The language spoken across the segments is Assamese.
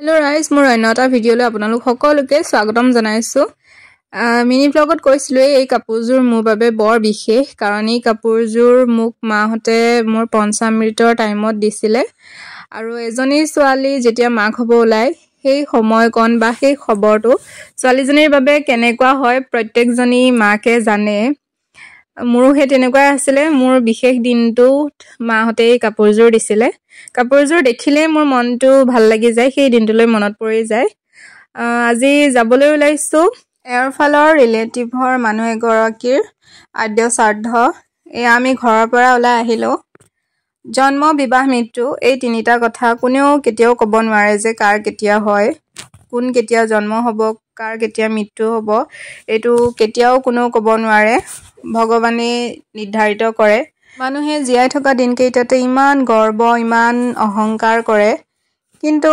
हेलो राइज मोर अन्य এটা ভিডিঅ'লৈ আপোনালোক সকলোকে স্বাগতম জনাইছো মিনি ব্লগত কৈছিলো এই কাপোৰজোৰ মোৰ বাবে বৰ বিশেষ কাৰণ এই কাপোৰজোৰ মোক মাহতে মোৰ পঞ্চামৃতৰ টাইমত দিছিলে আৰু এজনী ছোৱালী যেতিয়া মাক হ'ব ওলাই সেই সময়কণ বা সেই খবৰটো ছোৱালীজনীৰ বাবে কেনেকুৱা হয় প্ৰত্যেকজনী মাকে জানে মোৰো হে তেনেকুৱা আছিল মোৰ বিশেষ দিনটো মাহতে কাপোৰজোৰ দিছিলে কাপোৰজোৰ দেখিলে মোৰ মনটো ভাল লাগি যায় সেই দিনটোলৈ মনত পৰি যায় আজি যাবলৈ ওলাইছো এয়াৰফালৰ ৰিলেটিভৰ মানুহ এগৰাকীৰ আদ্য শ্ৰাদ্ধ আমি ঘৰৰ পৰা ওলাই আহিলো জন্ম বিবাহ মৃত্যু এই তিনিটা কথা কোনেও কেতিয়াও ক'ব নোৱাৰে যে কাৰ কেতিয়া হয় কোন কেতিয়া জন্ম হ'ব কাৰ কেতিয়া মৃত্যু হ'ব এটো কেতিয়াও কোনেও ক'ব নোৱাৰে ভগৱানে নিৰ্ধাৰিত কৰে মানুহে জীয়াই থকা দিনকেইটাতে ইমান গৰ্ব ইমান অহংকাৰ কৰে কিন্তু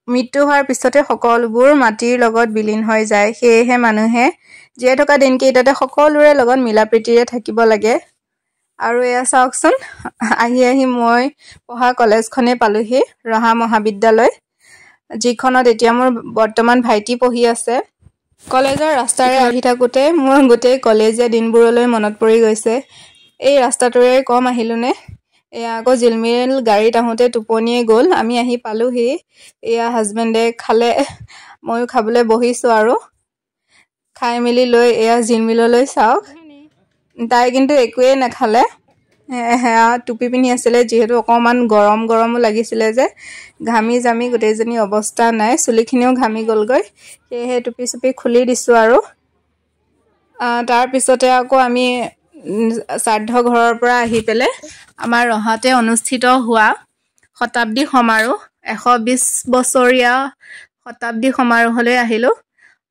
মৃত্যু হোৱাৰ পিছতে সকলোবোৰ মাটিৰ লগত বিলীন হৈ যায় সেয়েহে মানুহে জীয়াই থকা দিনকেইটাতে সকলোৰে লগত মিলাপ্ৰীতিৰে থাকিব লাগে আৰু এয়া চাওকচোন আহি মই পঢ়া কলেজখনে পালোহি ৰহা মহাবিদ্যালয় যিখনত এতিয়া মোৰ বৰ্তমান ভাইটি পঢ়ি আছে কলেজৰ ৰাস্তাৰে আহি থাকোতে মোৰ গোটেই কলেজীয়া দিনবোৰলৈ মনত পৰি গৈছে এই ৰাস্তাটোৰে কম আহিলোনে এয়া আকৌ জিলমিল গাড়ীত আহোতে টোপনিয়ে গ'ল আমি আহি পালোহি এয়া হাজবেণ্ডে খালে ময়ো খাবলৈ বহিছো আৰু খাই মেলি লৈ এয়া জিলমিললৈ চাওক তাই কিন্তু একোৱে নাখালে হেয়া টুপি পিন্ধি আছিলে যিহেতু অকমান গৰমো লাগিছিলে যে ঘামি জামি গোটেইজনী অৱস্থা নাই চুলিখিনিও ঘামি গলগৈ সেয়েহে টুপি চুপি খুলি দিছো আৰু তাৰ পিছতে আকৌ আমি শ্ৰাদ্ধ ঘৰৰ পৰা আহি পেলে আমাৰ ৰহাতে অনুষ্ঠিত হোৱা শতাব্দী সমাৰোহ 120 বছৰীয়া শতাব্দী সমাৰোহলৈ আহিলো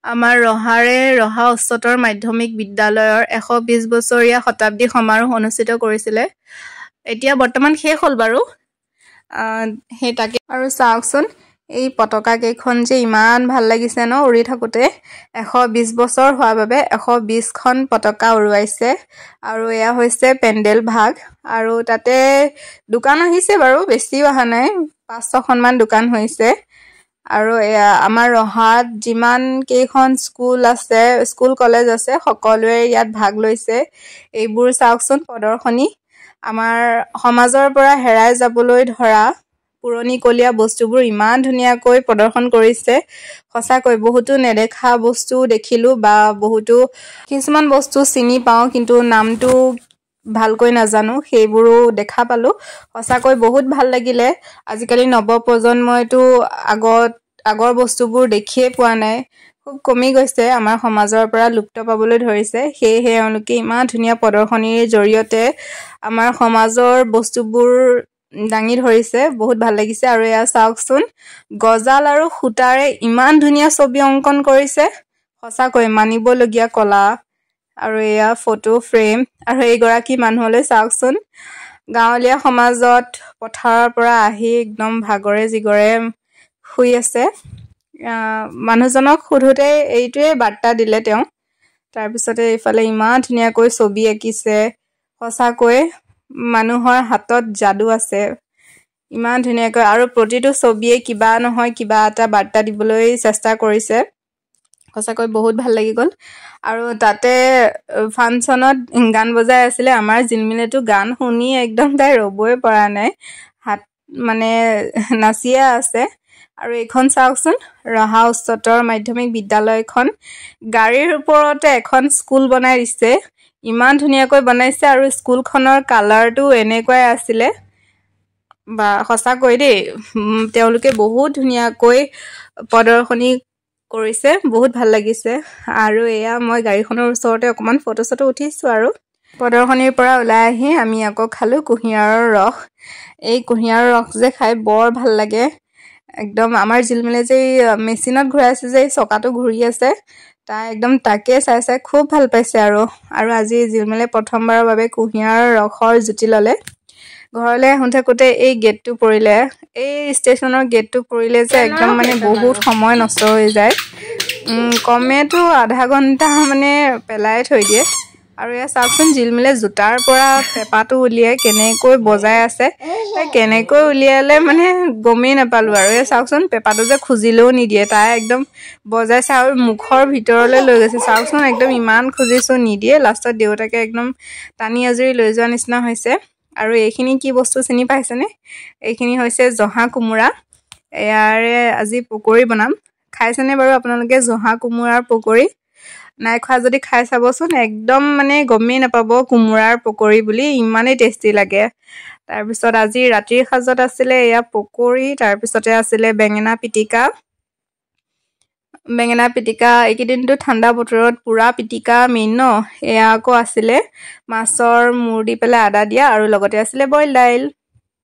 আমাৰ ৰহাৰে ৰহা উচ্চতৰ মাধ্যমিক বিদ্যালয়ৰ 120 বছৰীয়া শতাব্দী সমাৰোহ অনুষ্ঠিত কৰিছিলে এতিয়া বৰ্তমান শেষ হ'ল বাৰু সেই তাকে আৰু চাওকচোন এই পতাকা কেইখন যে ইমান ভাল লাগিছে ন উৰি থাকোতে 120 বছৰ হোৱাৰ বাবে 120খন পতাকা উৰুৱাইছে আৰু এয়া হৈছে পেন্ডেল ভাগ আৰু তাতে দোকান আহিছে বাৰু বেছিও অহা নাই 5-6খন মান দোকান হৈছে আৰু আমাৰ ৰহাত যিমান কেইখন স্কুল কলেজ আছে সকলোৱে ইয়াত ভাগ লৈছে এইবোৰ চাওকচোন প্ৰদৰ্শনী আমাৰ সমাজৰ পৰা হেৰাই যাবলৈ ধৰা পুৰণি কলীয়া বস্তুবোৰ ইমান ধুনীয়াকৈ প্ৰদৰ্শন কৰিছে সঁচাকৈ বহুতো নেদেখা বস্তু দেখিলো বা বহুতো কিছুমান বস্তু চিনি পাওঁ কিন্তু নামটো ভালকৈ নাজানো সেইবোৰো দেখা পালো সঁচাকৈ বহুত ভাল লাগিলে আজিকালি নৱপ্ৰজন্মইতো আগৰ বস্তুবোৰ দেখিয়ে পোৱা নাই খুব কমি গৈছে আমাৰ সমাজৰ পৰা লুপ্ত পাবলৈ ধৰিছে সেয়েহে তেওঁলোকে ইমান ধুনীয়া প্ৰদৰ্শনীৰ জৰিয়তে আমাৰ সমাজৰ বস্তুবোৰ দাঙি ধৰিছে বহুত ভাল লাগিছে আৰু এয়া চাওকচোন গজাল আৰু সূতাৰে ইমান ধুনীয়া ছবি অংকন কৰিছে সঁচাকৈ মানিবলগীয়া কলা আৰু এয়া ফটো ফ্ৰেম আৰু এইগৰাকী মানুহলৈ চাওকচোন গাঁৱলীয়া সমাজত পথাৰৰ পৰা আহি একদম ভাগৰে জিগৰে শুই আছে মানুহজনক সোধোতে এইটোৱে বাৰ্তা দিলে তেওঁ তাৰপিছতে এইফালে ইমান ধুনীয়াকৈ ছবি আঁকিছে সঁচাকৈ মানুহৰ হাতত যাদু আছে ইমান ধুনীয়াকৈ আৰু প্ৰতিটো ছবিয়ে কিবা নহয় কিবা এটা বাৰ্তা দিবলৈ চেষ্টা কৰিছে সঁচাকৈ বহুত ভাল লাগি গ'ল আৰু তাতে ফাংচনত গান বজাই আছিলে আমাৰ জিলমিলেটো গান শুনি একদম তাই ৰবই পৰা নাই হাত মানে নাচিয়ে আছে আৰু এইখন চাওকচোন ৰহা উচ্চতৰ মাধ্যমিক বিদ্যালয়খন গাড়ীৰ ওপৰতে এখন স্কুল বনাই দিছে ইমান ধুনীয়াকৈ বনাইছে আৰু স্কুলখনৰ কালাৰটো এনেকুৱাই আছিলে বা সঁচাকৈ দেই তেওঁলোকে বহুত ধুনীয়াকৈ প্ৰদৰ্শনী কৰিছে বহুত ভাল লাগিছে আৰু এয়া মই গাড়ীখনৰ ওচৰতে অকমান ফটো চটো উঠিছো আৰু প্ৰদৰ্শনীৰ পৰা ওলাই আহি আমি আকৌ খালো কুঁহিয়াৰৰ ৰস এই কুঁহিয়াৰৰ ৰস যে খাই বৰ ভাল লাগে একদম আমাৰ জিলমিলে যে মেচিনত ঘূৰাইছে যে চকাটো ঘূৰি আছে তাই একদম তাকে চাই খুব ভাল পাইছে আৰু আজি জিলমিলে প্ৰথমবাৰৰ বাবে কুঁহিয়াৰৰ ৰসৰ জুতি ললে ঘৰলৈ আহোঁতে এই গেটটো পৰিলে এই ষ্টেচনৰ গেটটো পৰিলে যে একদম মানে বহুত সময় নষ্ট হৈ যায় কমেতো আধা ঘণ্টা মানে পেলাই থৈ দিয়ে আৰু এয়া চাওকচোন জিলমিলে জোতাৰ পৰা পেপাটো উলিয়াই কেনেকৈ বজাই আছে কেনেকৈ উলিয়ালে মানে গমেই নাপালোঁ আৰু এয়া চাওকচোন পেপাটো যে খুজিলেও নিদিয়ে তাই একদম বজাইছে আৰু মুখৰ ভিতৰলৈ লৈ গৈছে চাওকচোন একদম ইমান খুজিছোঁ নিদিয়ে লাষ্টত দেউতাকে একদম টানি আজৰি লৈ যোৱা নিচিনা হৈছে আৰু এইখিনি কি বস্তু চিনি পাইছেনে এইখিনি হৈছে জহা কোমোৰা ইয়াৰে আজি পকৰি বনাম খাইছেনে বাৰু আপোনালোকে জহা কোমোৰাৰ পকৰি নাই খোৱা যদি খাই চাবচোন একদম মানে গমেই নাপাব কোমোৰাৰ পকৰি বুলি ইমানেই টেষ্টি লাগে তাৰপিছত আজি ৰাতিৰ সাজত আছিলে এয়া পকৰি তাৰপিছতে আছিলে বেঙেনা পিটিকা এইকেইদিনটো ঠাণ্ডা বতৰত পুৰা পিটিকা মেইন ন এয়া আকৌ আছিলে মাছৰ মূৰ দি পেলাই আদা দিয়া আৰু লগতে আছিলে বইল দাইল